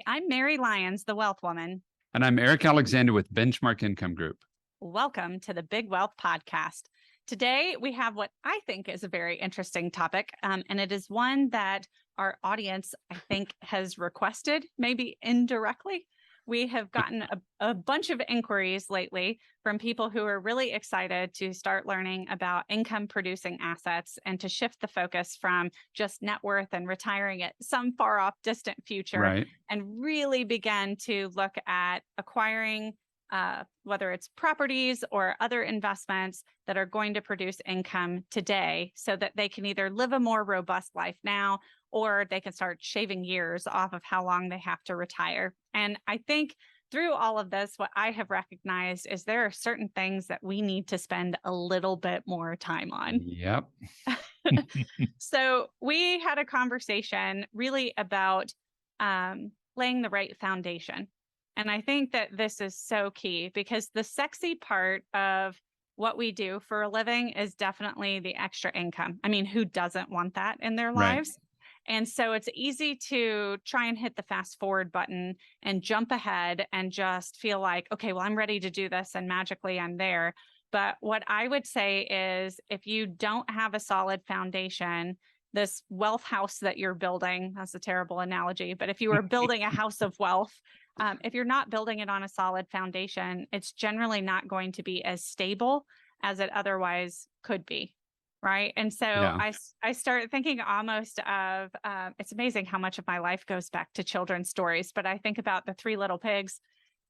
I'm Mary Lyons, the Wealth Woman. And I'm Eric Alexander with Benchmark Income Group. Welcome to the Big Wealth Podcast. Today, we have what I think is a very interesting topic, and it is one that our audience, I think, has requested, maybe indirectly. We have gotten a bunch of inquiries lately from people who are really excited to start learning about income producing assets and to shift the focus from just net worth and retiring at some far off distant future, Right. and really begin to look at acquiring whether it's properties or other investments that are going to produce income today so that they can either live a more robust life now or they can start shaving years off of how long they have to retire. And I think through all of this, what I have recognized is there are certain things that we need to spend a little bit more time on. Yep. So we had a conversation really about laying the right foundation. And I think that this is so key because the sexy part of what we do for a living is definitely the extra income. I mean, who doesn't want that in their Right. lives? And so it's easy to try and hit the fast forward button and jump ahead and just feel like, okay, well, I'm ready to do this and magically I'm there. But what I would say is if you don't have a solid foundation, this wealth house that you're building, that's a terrible analogy, but if you were building a house of wealth, if you're not building it on a solid foundation, it's generally not going to be as stable as it otherwise could be. Right. And so Yeah. I start thinking almost of it's amazing how much of my life goes back to children's stories, but I think about the Three Little Pigs.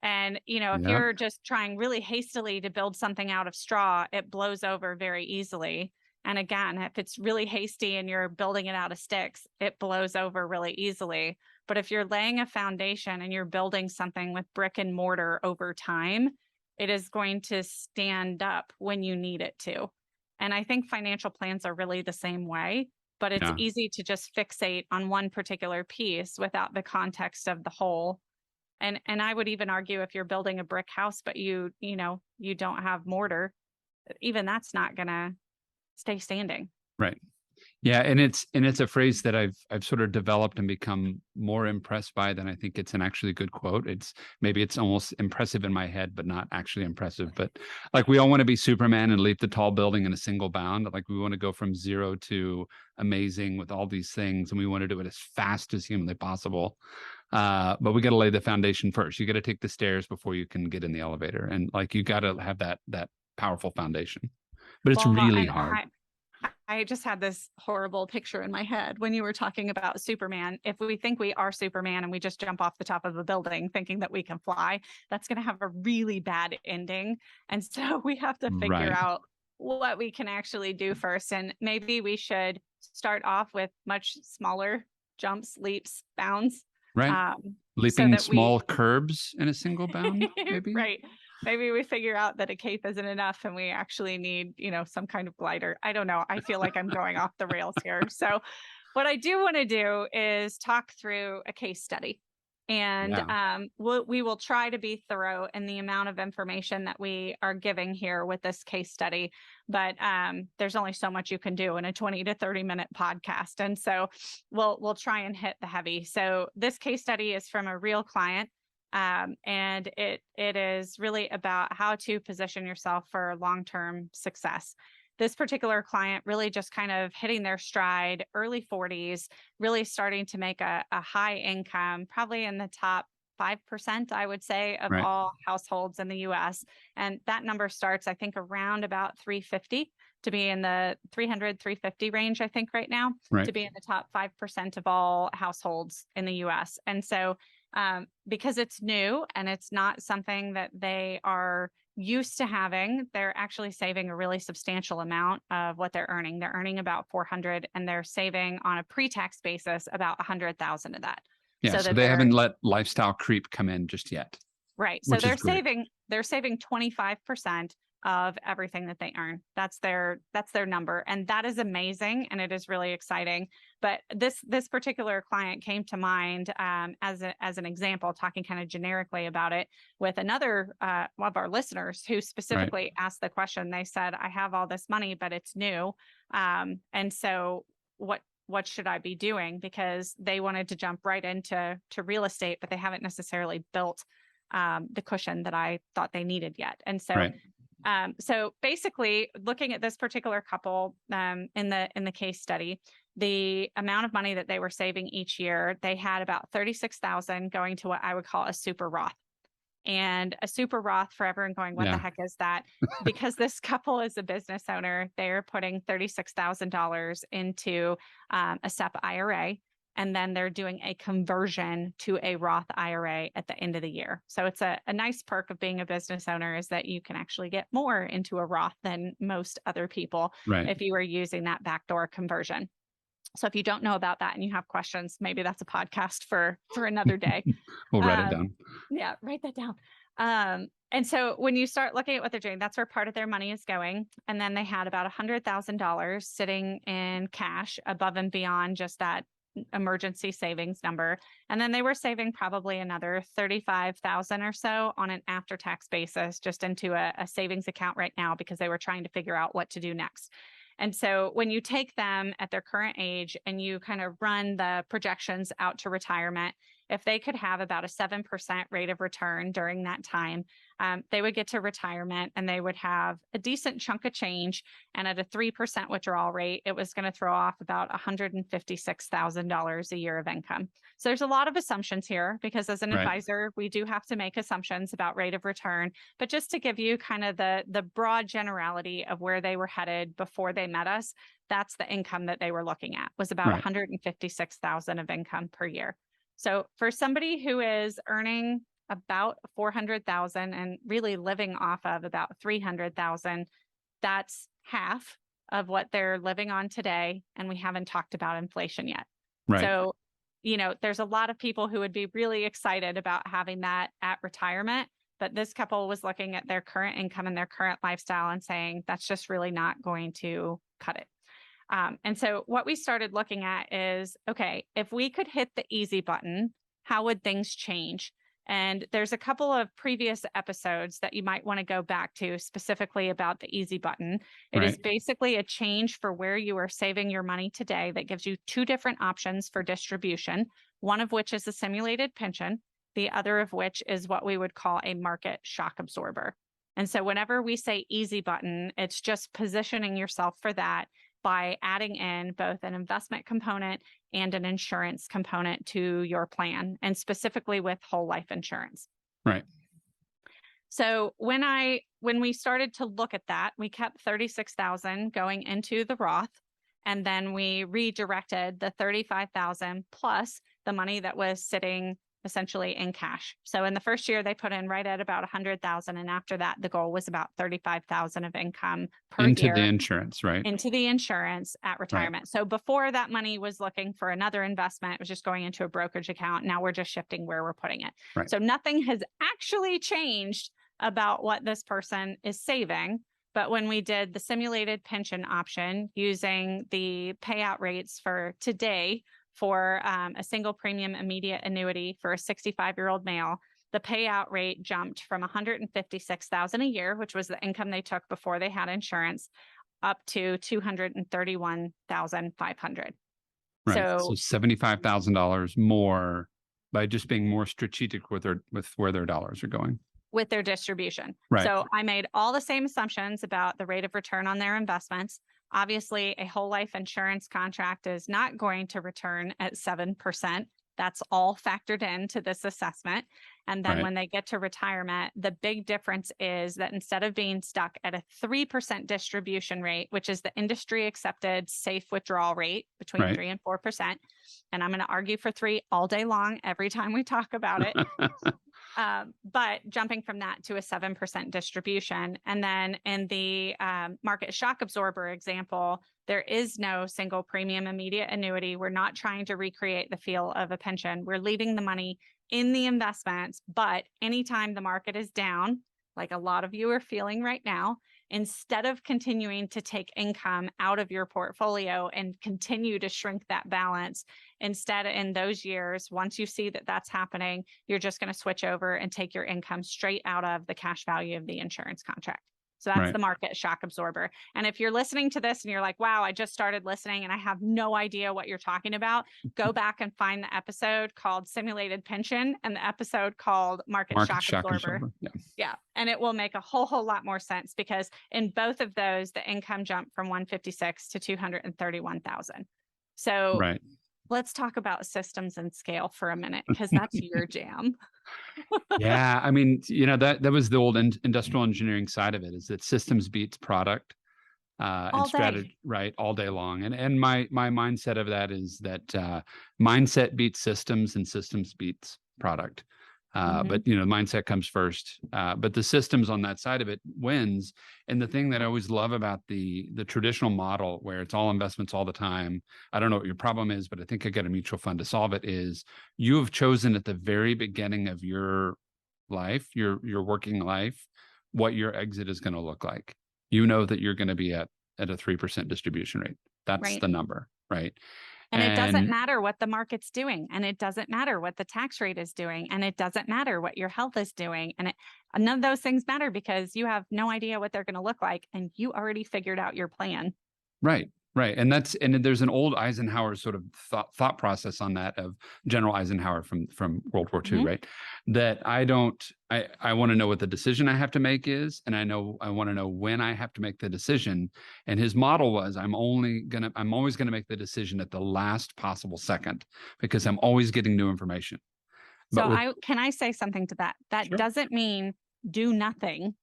And, you know, if Yep. you're just trying really hastily to build something out of straw, it blows over very easily. And again, if it's really hasty and you're building it out of sticks, it blows over really easily. But if you're laying a foundation and you're building something with brick and mortar over time, it is going to stand up when you need it to. And I think financial plans are really the same way, but it's Yeah. easy to just fixate on one particular piece without the context of the whole. And I would even argue if you're building a brick house, but you don't have mortar, even that's not going to stay standing. Right. Yeah. And it's a phrase that I've sort of developed and become more impressed by than I think it's an actually good quote. It's almost impressive in my head, but not actually impressive. But like we all want to be Superman and leap the tall building in a single bound. Like we want to go from zero to amazing with all these things. And we want to do it as fast as humanly possible. But we got to lay the foundation first. You got to take the stairs before you can get in the elevator. And like, you got to have that powerful foundation, but it's Well, really and hard. I just had this horrible picture in my head when you were talking about Superman. If we think we are Superman and we just jump off the top of a building thinking that we can fly, that's going to have a really bad ending. And so we have to figure Right. out what we can actually do first. And maybe we should start off with much smaller jumps, leaps, bounds. Right. So Leaping that small curbs in a single bound, we, maybe? right. Maybe we figure out that a cape isn't enough and we actually need, some kind of glider. I don't know. I feel like I'm going off the rails here. So what I do want to do is talk through a case study. And we will try to be thorough in the amount of information that we are giving here with this case study. But there's only so much you can do in a 20 to 30 minute podcast. And so we'll try and hit the heavy. So this case study is from a real client. And it is really about how to position yourself for long-term success. This particular client really just kind of hitting their stride, early 40s, really starting to make a high income, probably in the top 5%, I would say, of Right. all households in the US. And that number starts, I think, around about 350 to be in the 300, 350 range, I think, right now, Right. to be in the top 5% of all households in the US. And so because it's new and it's not something that they are used to having, they're actually saving a really substantial amount of what they're earning. They're earning about 400 and they're saving on a pre-tax basis about 100,000 of that. Yeah. So they haven't let lifestyle creep come in just yet. Right. So they're saving 25% of everything that they earn. That's their number. And that is amazing. And it is really exciting. But this particular client came to mind as an example, talking kind of generically about it with another one of our listeners who specifically asked the question. They said, I have all this money, but it's new. And so what what should I be doing? Because they wanted to jump right into real estate, but they haven't necessarily built the cushion that I thought they needed yet. And so, Right. so basically, looking at this particular couple in the case study, the amount of money that they were saving each year, they had about 36,000 going to what I would call a super Roth. And a super Roth, for everyone going, what the Yeah. heck is that? Because this couple is a business owner, they're putting $36,000 into a SEP IRA, and then they're doing a conversion to a Roth IRA at the end of the year. So it's a nice perk of being a business owner is that you can actually get more into a Roth than most other people Right. if you were using that backdoor conversion. So if you don't know about that and you have questions, maybe that's a podcast for another day. We'll write it down. Yeah, write that down. And so when you start looking at what they're doing, that's where part of their money is going. And then they had about $100,000 sitting in cash above and beyond just that emergency savings number. And then they were saving probably another 35,000 or so on an after-tax basis, just into a savings account right now, because they were trying to figure out what to do next. And so when you take them at their current age and you kind of run the projections out to retirement, if they could have about a 7% rate of return during that time, they would get to retirement and they would have a decent chunk of change. And at a 3% withdrawal rate, it was going to throw off about $156,000 a year of income. So there's a lot of assumptions here because as an Right. advisor, we do have to make assumptions about rate of return. But just to give you kind of the broad generality of where they were headed before they met us, that's the income that they were looking at, was about Right. 156,000 of income per year. So for somebody who is earning about 400,000 and really living off of about 300,000, that's half of what they're living on today. And we haven't talked about inflation yet. Right. So, you know, there's a lot of people who would be really excited about having that at retirement. But this couple was looking at their current income and their current lifestyle and saying, that's just really not going to cut it. And so what we started looking at is, okay, if we could hit the easy button, how would things change? And there's a couple of previous episodes that you might want to go back to specifically about the easy button. It is Right. basically a change for where you are saving your money today that gives you two different options for distribution, one of which is a simulated pension, the other of which is what we would call a market shock absorber. And so whenever we say easy button, it's just positioning yourself for that by adding in both an investment component and an insurance component to your plan, and specifically with whole life insurance. Right. So when we started to look at that, we kept 36,000 going into the Roth, and then we redirected the 35,000 plus the money that was sitting essentially in cash. So in the first year, they put in right at about 100,000. And after that, the goal was about 35,000 of income per Into year the insurance, right? into the insurance at retirement. So before that money was looking for another investment, it was just going into a brokerage account. Now we're just shifting where we're putting it. Right. So nothing has actually changed about what this person is saving. But when we did the simulated pension option using the payout rates for today for a single premium immediate annuity for a 65-year-old male, the payout rate jumped from 156,000 a year, which was the income they took before they had insurance, up to 231,500. Right. So $75,000 more by just being more strategic with where their dollars are going. With their distribution. Right. So I made all the same assumptions about the rate of return on their investments. Obviously, a whole life insurance contract is not going to return at 7%. That's all factored into this assessment. And then when they get to retirement, the big difference is that instead of being stuck at a 3% distribution rate, which is the industry accepted safe withdrawal rate between 3 and 4%, and I'm going to argue for 3 all day long every time we talk about it. But jumping from that to a 7% distribution. And then in the market shock absorber example, there is no single premium immediate annuity. We're not trying to recreate the feel of a pension. We're leaving the money in the investments, but anytime the market is down, like a lot of you are feeling right now, instead of continuing to take income out of your portfolio and continue to shrink that balance, instead in those years, once you see that that's happening, you're just going to switch over and take your income straight out of the cash value of the insurance contract. So that's Right. the market shock absorber. And if you're listening to this and you're like, wow, I just started listening and I have no idea what you're talking about, go back and find the episode called Simulated Pension and the episode called Market Market Shock shock Absorber. absorber. Yeah. Yeah. And it will make a whole lot more sense because in both of those, the income jumped from 156 to 231,000. So Right. let's talk about systems and scale for a minute because that's your jam. Yeah. I mean, that was the old industrial engineering side of it, is that systems beats product. And All day. strategy, right, all day long. And my mindset of that is that mindset beats systems and systems beats product. But mindset comes first. But the systems on that side of it wins. And the thing that I always love about the traditional model, where it's all investments all the time, I don't know what your problem is, but I think I get a mutual fund to solve it, is you have chosen at the very beginning of your life, your working life, what your exit is going to look like. You know that you're going to be at a 3% distribution rate. That's Right. the number, right? And it doesn't matter what the market's doing, and it doesn't matter what the tax rate is doing, and it doesn't matter what your health is doing. And none of those things matter because you have no idea what they're going to look like, and you already figured out your plan. Right. Right. And there's an old Eisenhower sort of thought process on that, of General Eisenhower from World War II, right? That I want to know what the decision I have to make is, and I want to know when I have to make the decision. And his model was, I'm always going to make the decision at the last possible second because I'm always getting new information. So can I say something to that? That Sure. doesn't mean do nothing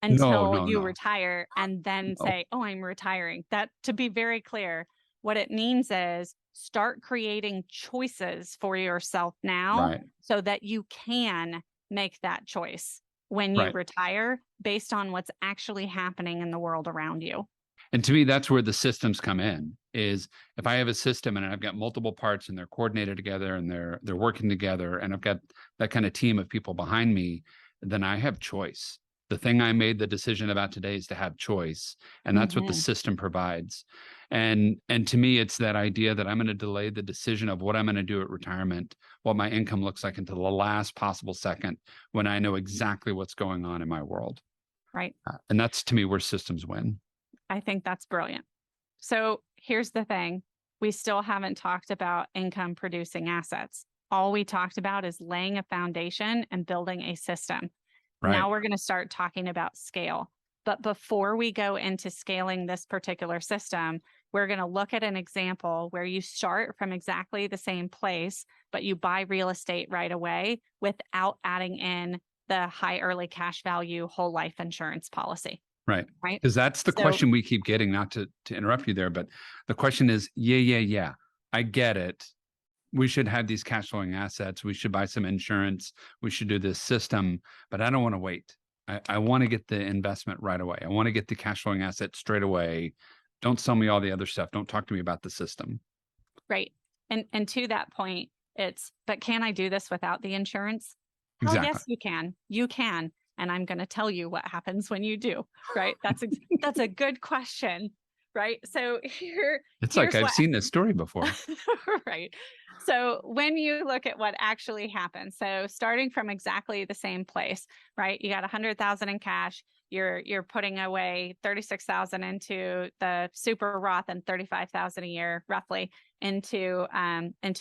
until No. retire and then say, oh, I'm retiring. That, to be very clear, what it means is start creating choices for yourself now, right, so that you can make that choice when you right. retire based on what's actually happening in the world around you. And to me, that's where the systems come in, is if I have a system and I've got multiple parts and they're coordinated together and they're working together, and I've got that kind of team of people behind me, then I have choice. The thing I made the decision about today is to have choice. And that's what the system provides. And to me, it's that idea that I'm going to delay the decision of what I'm going to do at retirement, what my income looks like, until the last possible second when I know exactly what's going on in my world. Right. And that's, to me, where systems win. I think that's brilliant. So here's the thing. We still haven't talked about income producing assets. All we talked about is laying a foundation and building a system. Right. Now we're going to start talking about scale. But before we go into scaling this particular system, we're going to look at an example where you start from exactly the same place, but you buy real estate right away without adding in the high early cash value whole life insurance policy. Right. Right. Because that's the question we keep getting, not to interrupt you there, but the question is, yeah. I get it. We should have these cash flowing assets. We should buy some insurance. We should do this system, but I don't want to wait. I want to get the investment right away. I want to get the cash flowing asset straight away. Don't sell me all the other stuff. Don't talk to me about the system. Right. And to that point, but can I do this without the insurance? Exactly. Hell yes, you can. You can. And I'm going to tell you what happens when you do. Right. That's a good question. Right. So it's like I've seen this story before. Right. So when you look at what actually happens, so starting from exactly the same place, right? You got 100,000 in cash. You're putting away 36,000 into the super Roth and 35,000 a year, roughly, into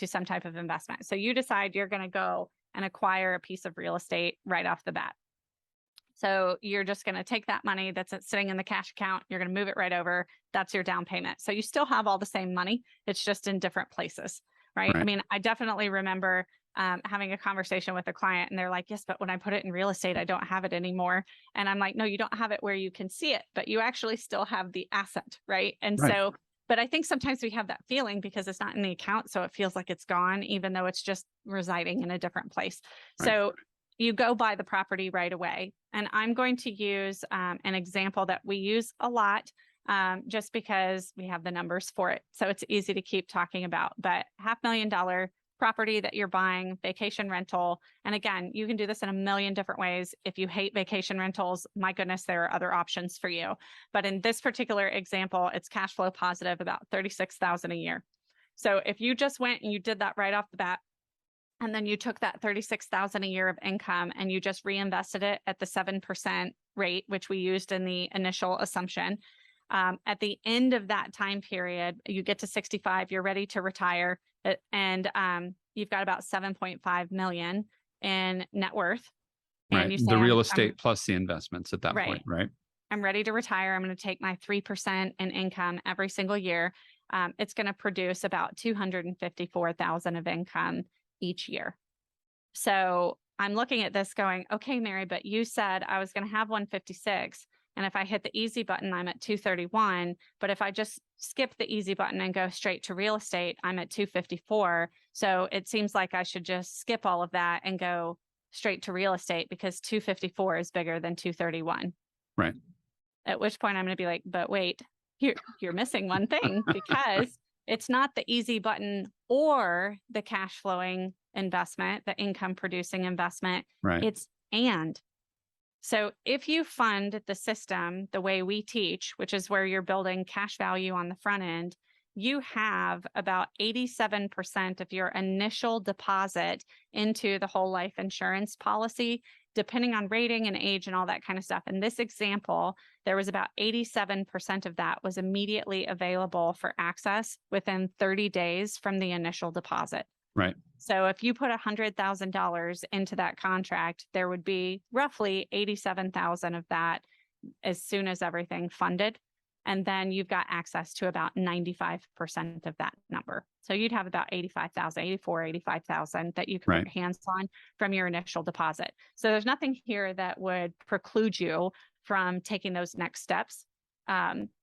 some type of investment. So you decide you're going to go and acquire a piece of real estate right off the bat. So you're just going to take that money that's sitting in the cash account. You're going to move it right over. That's your down payment. So you still have all the same money. It's just in different places, right? I mean, I definitely remember having a conversation with a client and they're like, yes, but when I put it in real estate, I don't have it anymore. And I'm like, no, you don't have it where you can see it, but you actually still have the asset, right? And so, but I think sometimes we have that feeling because it's not in the account. So it feels like it's gone, even though it's just residing in a different place. So you go buy the property right away. And I'm going to use an example that we use a lot just because we have the numbers for it. So it's easy to keep talking about. But $500,000 property that you're buying, vacation rental. And again, you can do this in a million different ways. If you hate vacation rentals, my goodness, there are other options for you. But in this particular example, it's cash flow positive, about $36,000 a year. So if you just went and you did that right off the bat, and then you took that $36,000 a year of income and you just reinvested it at the 7% rate, which we used in the initial assumption. At the end of that time period, you get to 65, you're ready to retire, and you've got about 7.5 million in net worth. And Right. you say, The real estate plus the investments at that Right. point, right? I'm ready to retire. I'm going to take my 3% in income every single year. It's going to produce about 254,000 of income each year. So I'm looking at this going, okay, Mary, but you said I was going to have 156. And if I hit the easy button, I'm at 231. But if I just skip the easy button and go straight to real estate, I'm at 254. So it seems like I should just skip all of that and go straight to real estate because 254 is bigger than 231. Right. At which point I'm going to be like, but wait, you're missing one thing because it's not the easy button or the cash flowing investment, the income producing investment. Right. It's and. So if you fund the system the way we teach, which is where you're building cash value on the front end, you have about 87% of your initial deposit into the whole life insurance policy, depending on rating and age and all that kind of stuff. In this example, there was about 87% of that was immediately available for access within 30 days from the initial deposit. Right. So if you put $100,000 into that contract, there would be roughly 87,000 of that as soon as everything funded. And then you've got access to about 95% of that number. So you'd have about 85,000, 85,000 that you can Right. put hands on from your initial deposit. So there's nothing here that would preclude you from taking those next steps.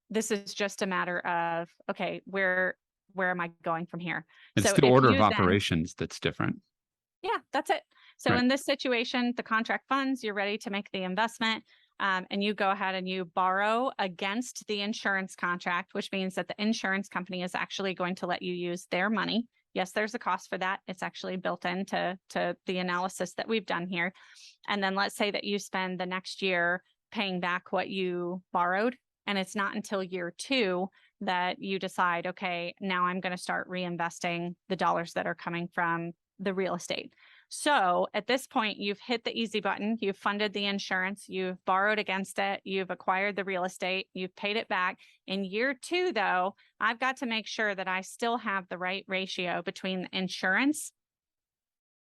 This is just a matter of, okay, where am I going from here? It's So the if order you of then- operations that's different. Yeah, that's it. So Right. in this situation, the contract funds, you're ready to make the investment. And you go ahead and you borrow against the insurance contract, which means that the insurance company is actually going to let you use their money. Yes, there's a cost for that. It's actually built into the analysis that we've done here. And then let's say that you spend the next year paying back what you borrowed. And it's not until year 2 that you decide, okay, now I'm going to start reinvesting the dollars that are coming from the real estate. So at this point, you've hit the easy button, you've funded the insurance, you've borrowed against it, you've acquired the real estate, you've paid it back. In year 2, though, I've got to make sure that I still have the right ratio between the insurance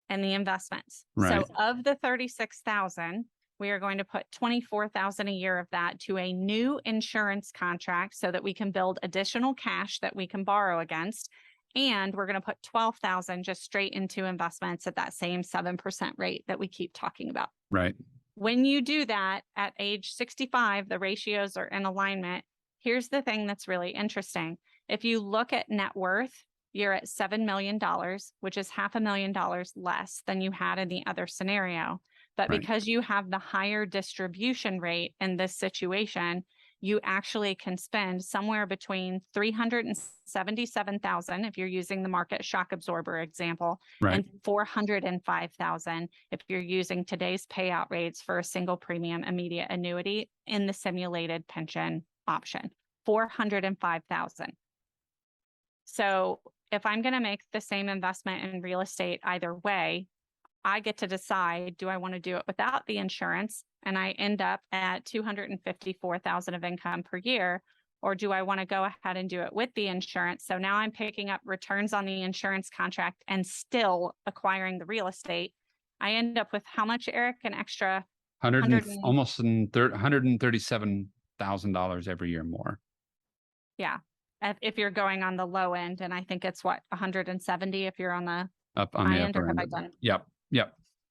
and the investments. Right. So of the 36,000, we are going to put 24,000 a year of that to a new insurance contract so that we can build additional cash that we can borrow against. And we're going to put 12,000 just straight into investments at that same 7% rate that we keep talking about. Right. When you do that at age 65, the ratios are in alignment. Here's the thing that's really interesting. If you look at net worth, you're at $7 million, which is $500,000 less than you had in the other scenario. But Right. because you have the higher distribution rate in this situation, you actually can spend somewhere between $377,000 if you're using the market shock absorber example, Right. and $405,000 if you're using today's payout rates for a single premium immediate annuity in the simulated pension option. $405,000. So if I'm going to make the same investment in real estate either way, I get to decide, do I want to do it without the insurance and I end up at 254,000 of income per year, or do I want to go ahead and do it with the insurance? So now I'm picking up returns on the insurance contract and still acquiring the real estate. I end up with how much, Eric? An extra almost $137,000 every year more. Yeah. If you're going on the low end, and I think it's what, 170 if you're on the Up on high the end, or upper have end. I done? Yep.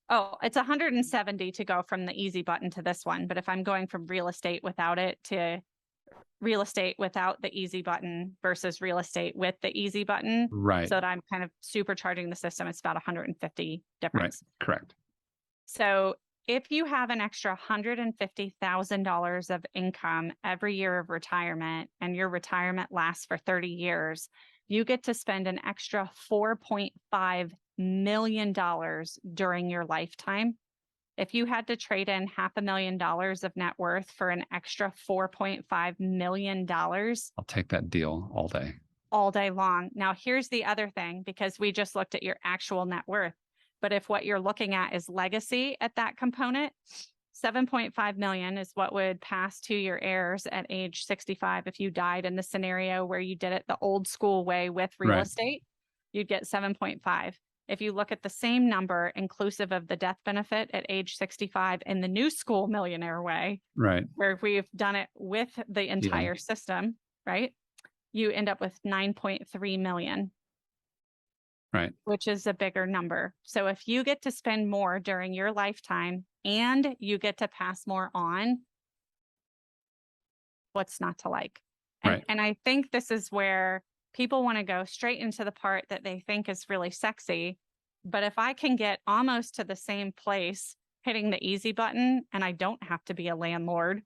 Oh, it's 170 to go from the easy button to this one. But if I'm going from real estate without it to real estate without the easy button versus real estate with the easy button, Right. so that I'm kind of supercharging the system, it's about 150 difference. Right. Correct. So if you have an extra $150,000 of income every year of retirement and your retirement lasts for 30 years, you get to spend an extra $4.5 million during your lifetime. If you had to trade in $500,000 of net worth for an extra $4.5 million I'll take that deal all day. all day long. Now, here's the other thing, because we just looked at your actual net worth. But if what you're looking at is legacy at that component, 7.5 million is what would pass to your heirs at age 65 if you died in the scenario where you did it the old school way with real Right. estate. You'd get 7.5. If you look at the same number inclusive of the death benefit at age 65 in the new school millionaire way, Right. where we've done it with the Yeah. entire system, right? You end up with 9.3 million, Right. which is a bigger number. So if you get to spend more during your lifetime and you get to pass more on, what's not to like? Right. And I think this is where people want to go straight into the part that they think is really sexy. But if I can get almost to the same place hitting the easy button and I don't have to be a landlord,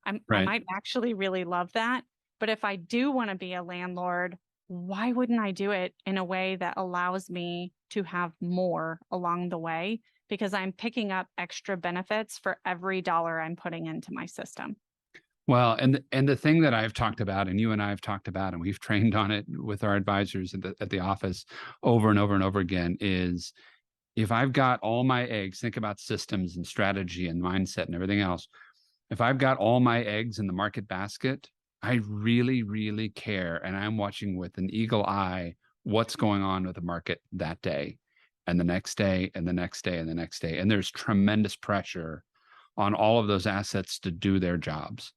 I Right. might actually really love that. But if I do want to be a landlord, why wouldn't I do it in a way that allows me to have more along the way? Because I'm picking up extra benefits for every dollar I'm putting into my system. Well, and the thing that I've talked about, and you and I have talked about, and we've trained on it with our advisors at the office over and over and over again, is if I've got all my eggs, think about systems and strategy and mindset and everything else. If I've got all my eggs in the market basket, I really, really care, and I'm watching with an eagle eye what's going on with the market that day, and the next day, and the next day, and the next day. And there's tremendous pressure on all of those assets to do their jobs.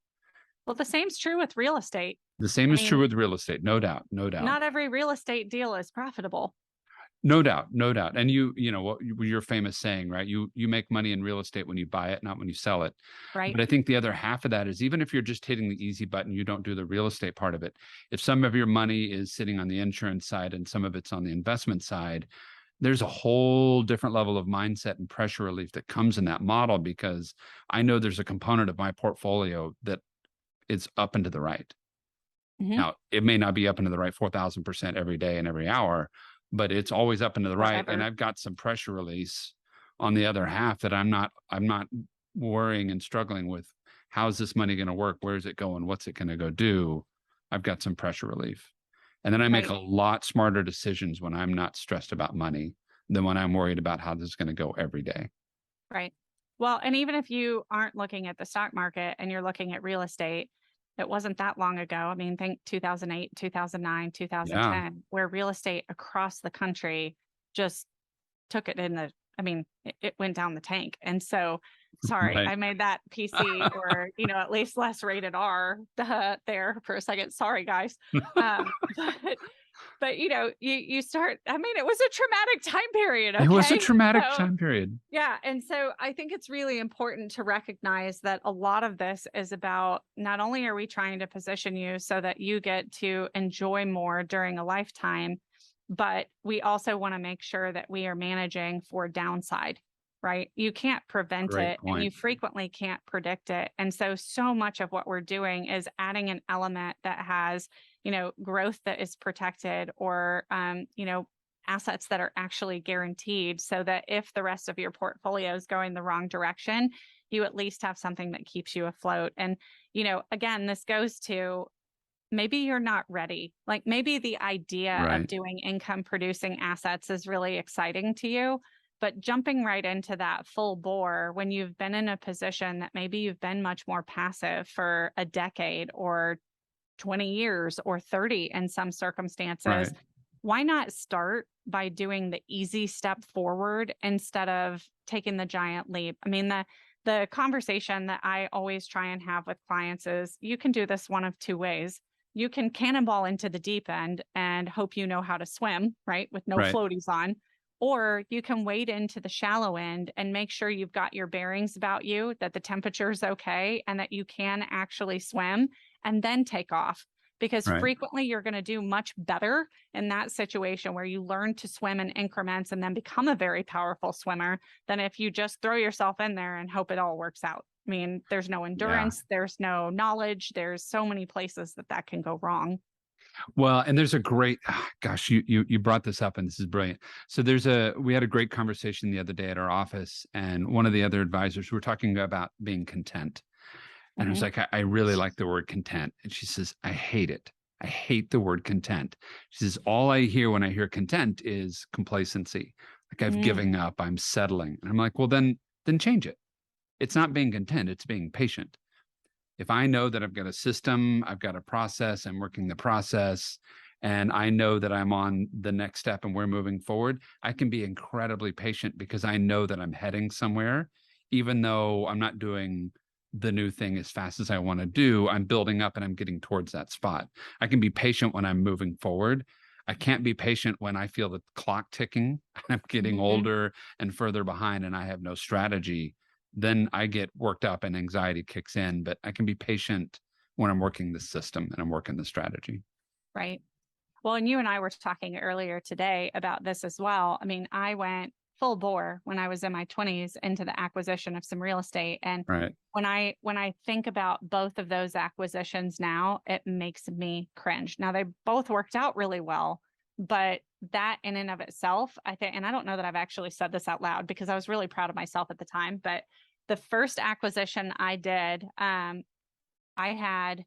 Well, the same's true with real estate. The same I is true mean, with real estate, no doubt, no doubt. not every real estate deal is profitable, No doubt, no doubt. And you know what your famous saying, right? You make money in real estate when you buy it, not when you sell it. right? But I think the other half of that is even if you're just hitting the easy button, you don't do the real estate part of it. If some of your money is sitting on the insurance side and some of it's on the investment side, there's a whole different level of mindset and pressure relief that comes in that model because I know there's a component of my portfolio that is up and to the right. Mhm. Now, it may not be up into the right 4,000% every day and every hour, but it's always up into the right. And Forever. I've got some pressure release on the other half that I'm not worrying and struggling with. How's this money going to work? Where's it going? What's it going to go do? I've got some pressure relief. And then I make Right. a lot smarter decisions when I'm not stressed about money than when I'm worried about how this is going to go every day. Right. Well, and even if you aren't looking at the stock market and you're looking at real estate, it wasn't that long ago. I mean, think 2008, 2009, Yeah. 2010, where real estate across the country just took it in the, I mean, it went down the tank. And so, sorry, Right. I made that PC or, at least less rated R there for a second. Sorry, guys. But you start, I mean, it was a traumatic time period. It was a Okay. traumatic So, time period. yeah. And so I think it's really important to recognize that a lot of this is about not only are we trying to position you so that you get to enjoy more during a lifetime, but we also want to make sure that we are managing for downside, right? You can't prevent Great it and you point. frequently can't predict it. And so much of what we're doing is adding an element that has, growth that is protected or, assets that are actually guaranteed so that if the rest of your portfolio is going the wrong direction, you at least have something that keeps you afloat. And, again, this goes to maybe you're not ready. Like maybe the idea of Right. doing income producing assets is really exciting to you, but jumping right into that full bore when you've been in a position that maybe you've been much more passive for a decade or 20 years or 30 in some circumstances, Right. why not start by doing the easy step forward instead of taking the giant leap? I mean, the conversation that I always try and have with clients is you can do this one of two ways. You can cannonball into the deep end and hope you know how to swim, right? With no Right. floaties on. Or you can wade into the shallow end and make sure you've got your bearings about you, that the temperature is okay, and that you can actually swim and then take off. Because Right. frequently you're going to do much better in that situation where you learn to swim in increments and then become a very powerful swimmer than if you just throw yourself in there and hope it all works out. I mean, there's no Yeah. endurance, there's no knowledge, there's so many places that can go wrong. Well, and there's a great gosh, you brought this up and this is brilliant. So we had a great conversation the other day at our office, and one of the other advisors, we were talking about being content. And I was Mhm. like, I really like the word content. And she says, I hate it. I hate the word content. She says, all I hear when I hear content is complacency. Like I've Mm, given up, I'm settling. And I'm like, well, then change it. it's not being content, it's being patient. If I know that I've got a system, I've got a process, I'm working the process, and I know that I'm on the next step and we're moving forward, I can be incredibly patient because I know that I'm heading somewhere, even though I'm not doing the new thing as fast as I want to do. I'm building up and I'm getting towards that spot. I can be patient when I'm moving forward. I can't be patient when I feel the clock ticking and I'm getting Mhm. older and further behind and I have no strategy. Then I get worked up and anxiety kicks in, but I can be patient when I'm working the system and I'm working the strategy. Right. Well, and you and I were talking earlier today about this as well. I mean, I went full bore when I was in my 20s into the acquisition of some real estate. And Right. when I think about both of those acquisitions now, it makes me cringe. Now they both worked out really well, but that in and of itself, I think, and I don't know that I've actually said this out loud because I was really proud of myself at the time, but the first acquisition I did, I had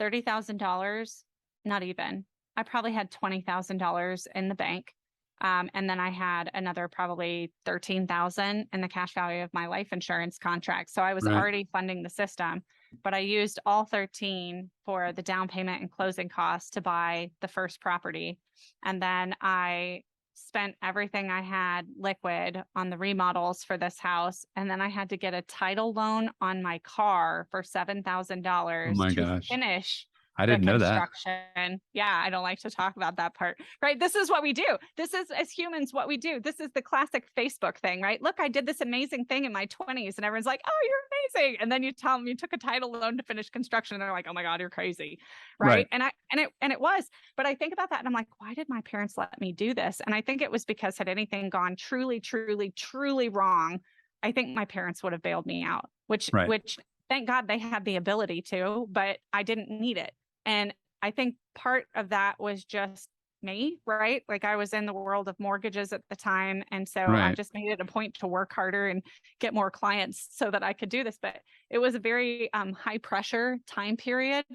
$30,000, not even. I probably had $20,000 in the bank. And then I had another probably 13,000 in the cash value of my life insurance contract. So I was Right. already funding the system, but I used all 13 for the down payment and closing costs to buy the first property. And then I spent everything I had liquid on the remodels for this house. And then I had to get a title loan on my car for Oh $7,000 my to gosh. finish I the didn't know that. construction. Yeah, I don't like to talk about that part, right? This is what we do. This is, as humans, what we do. This is the classic Facebook thing, right? Look, I did this amazing thing in my 20s, and everyone's like, oh, you're amazing. And then you tell them you took a title loan to finish construction, and they're like, oh my God, you're crazy. Right. Right. And it was, but I think about that and I'm like, why did my parents let me do this? And I think it was because had anything gone truly, truly, truly wrong, I think my parents would have bailed me out, which, Right. which thank God they had the ability to, but I didn't need it. And I think part of that was just me, right? Like I was in the world of mortgages at the time. And so I Right. just made it a point to work harder and get more clients so that I could do this. But it was a very high pressure time period.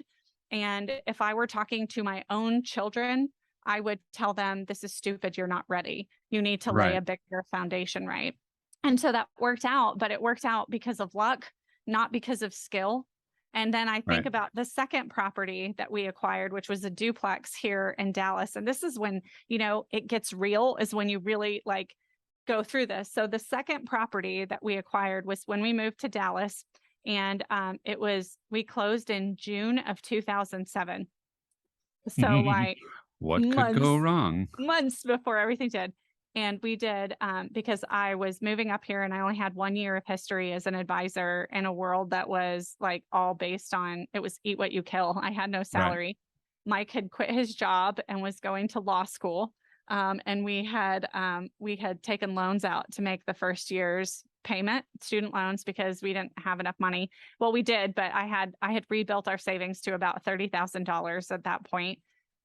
And if I were talking to my own children, I would tell them, this is stupid. You're not ready. You need to lay Right. a bigger foundation, right? And so that worked out, but it worked out because of luck, not because of skill. And then I think Right. about the second property that we acquired, which was a duplex here in Dallas. And this is when, it gets real, is when you really like go through this. So the second property that we acquired was when we moved to Dallas. And we closed in June of 2007. So like What could go months, wrong? months before everything did. And we did because I was moving up here and I only had 1 year of history as an advisor in a world that was like all based on, it was eat what you kill. I had no Right. salary. Mike had quit his job and was going to law school. And we had taken loans out to make the first year's payment, student loans, because we didn't have enough money. Well, we did, but I had rebuilt our savings to about $30,000 at that point.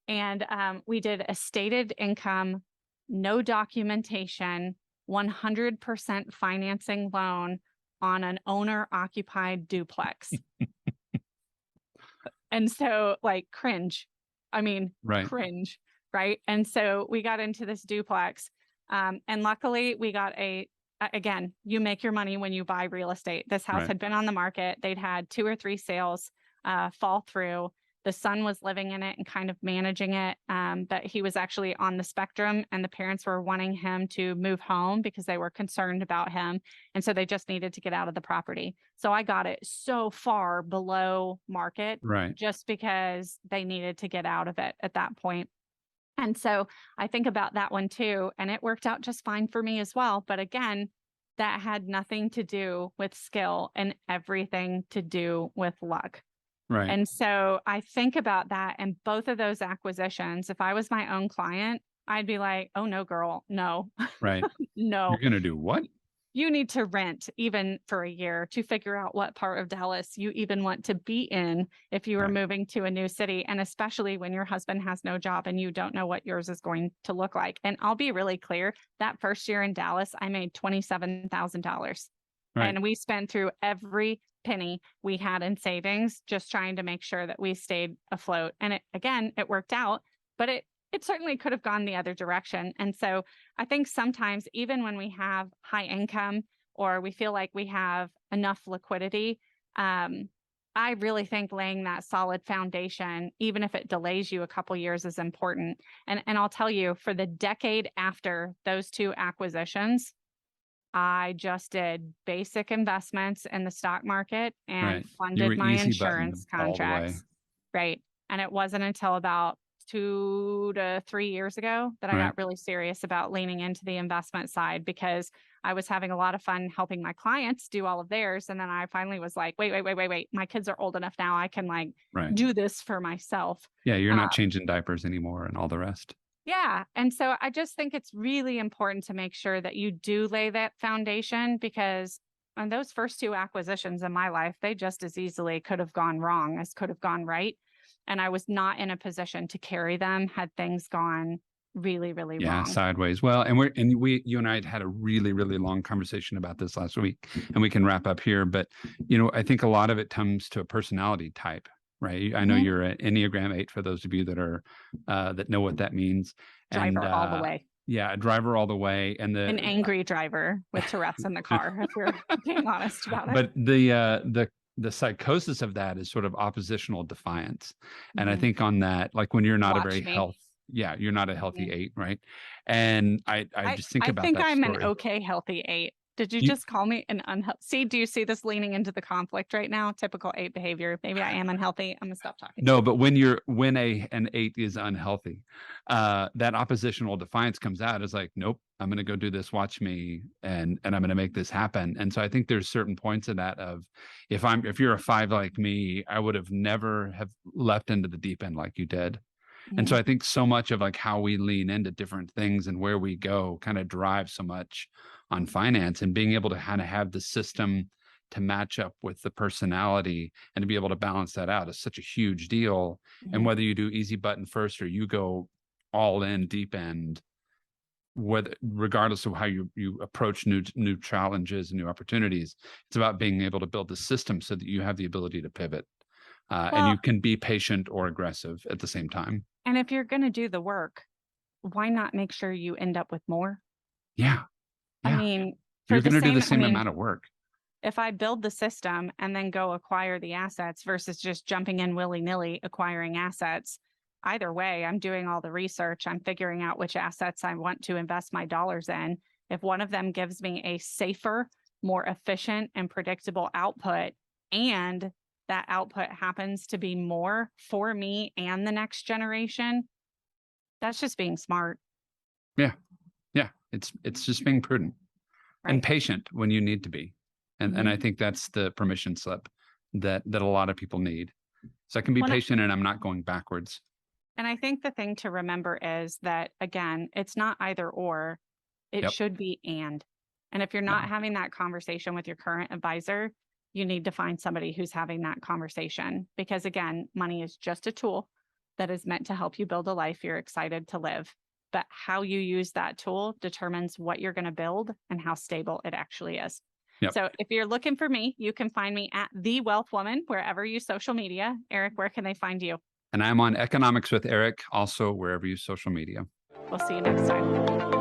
And we did a stated income, no documentation, 100% financing loan on an owner occupied duplex. And so like cringe. I mean, Right. cringe. Right. And so we got into this duplex. And luckily we got again, you make your money when you buy real estate. This house Right. had been on the market. They'd had 2 or 3 sales fall through. The son was living in it and kind of managing it. But he was actually on the spectrum and the parents were wanting him to move home because they were concerned about him. And so they just needed to get out of the property. So I got it so far below market Right. just because they needed to get out of it at that point. And so I think about that one too. And it worked out just fine for me as well. But again, that had nothing to do with skill and everything to do with luck. Right. And so I think about that and both of those acquisitions. If I was my own client, I'd be like, oh no, girl, no, Right. no. You're going to do what? You need to rent even for a year to figure out what part of Dallas you even want to be in if you are Right. moving to a new city. And especially when your husband has no job and you don't know what yours is going to look like. And I'll be really clear, that first year in Dallas, I made $27,000. Right. And we spent through every penny we had in savings, just trying to make sure that we stayed afloat. And it worked out, but it certainly could have gone the other direction. And so I think sometimes even when we have high income or we feel like we have enough liquidity. I really think laying that solid foundation, even if it delays you a couple years, is important. And I'll tell you, for the decade after those two acquisitions, I just did basic investments in the stock market and Right. You were funded my easy button insurance all the way. contracts. Right. And it wasn't until about 2 to 3 years ago that I Right. got really serious about leaning into the investment side, because I was having a lot of fun helping my clients do all of theirs. And then I finally was like, wait. My kids are old enough now. I can like Right. do this for myself. Yeah. You're Uh, not changing diapers anymore and all the rest. yeah. And so I just think it's really important to make sure that you do lay that foundation, because on those first two acquisitions in my life, they just as easily could have gone wrong as could have gone right. And I was not in a position to carry them had things gone really, really Yeah, wrong. sideways. Well, you and I had a really, really long conversation about this last week, and we can wrap up here. But I think a lot of it comes to a personality type, right? I know Mhm. you're an Enneagram 8 for those of you that are that know what that means. And Driver all the way. yeah, a driver all the way. And An angry driver with Tourette's in the car, if we're being honest about it. but the psychosis of that is sort of oppositional defiance. And I Mhm. think on that, like when you're not a very Watch me. you're not a healthy Mhm. 8, right? And I I just think I about think that I'm an story. okay healthy 8. Did you You just call me an unhealthy? See, do you see this leaning into the conflict right now? Typical 8 behavior. Maybe I am unhealthy. I'm gonna stop talking. No, but when an 8 is unhealthy, that oppositional defiance comes out as like, nope, I'm gonna go do this, watch me, and I'm gonna make this happen. And so I think there's certain points of that of if you're a 5 like me, I would have never have leapt into the deep end like you did. And so Mhm. I think so much of like how we lean into different things and where we go kind of drives so much on finance, and being able to kind of have the system to match up with the personality and to be able to balance that out is such a huge deal. And Mhm. whether you do easy button first or you go all in deep end, whether regardless of how you approach new challenges and new opportunities, it's about being able to build the system so that you have the ability to pivot, and you Well, can be patient or aggressive at the same time. and if you're gonna do the work, why not make sure you end up with more? Yeah. I Yeah. mean, for You're the going to do the same I same mean, amount of work. if I build the system and then go acquire the assets versus just jumping in willy-nilly acquiring assets, either way, I'm doing all the research. I'm figuring out which assets I want to invest my dollars in. If one of them gives me a safer, more efficient, and predictable output, and that output happens to be more for me and the next generation, that's just being smart, Yeah. Yeah. It's just being prudent and right? patient when you need to be. And I Mhm. think that's the permission slip that a lot of people need. So I can be Well, patient and I'm not going backwards. and I think the thing to remember is that, again, it's not either or, it Yep. should be and. And if you're Yeah. not having that conversation with your current advisor, you need to find somebody who's having that conversation, because, again, money is just a tool that is meant to help you build a life you're excited to live. But how you use that tool determines what you're going to build and how stable it actually is. Yep. So if you're looking for me, you can find me at The Wealth Woman, wherever you social media. Eric, where can they find you? And I'm on Economics with Eric, also wherever you social media. We'll see you next time.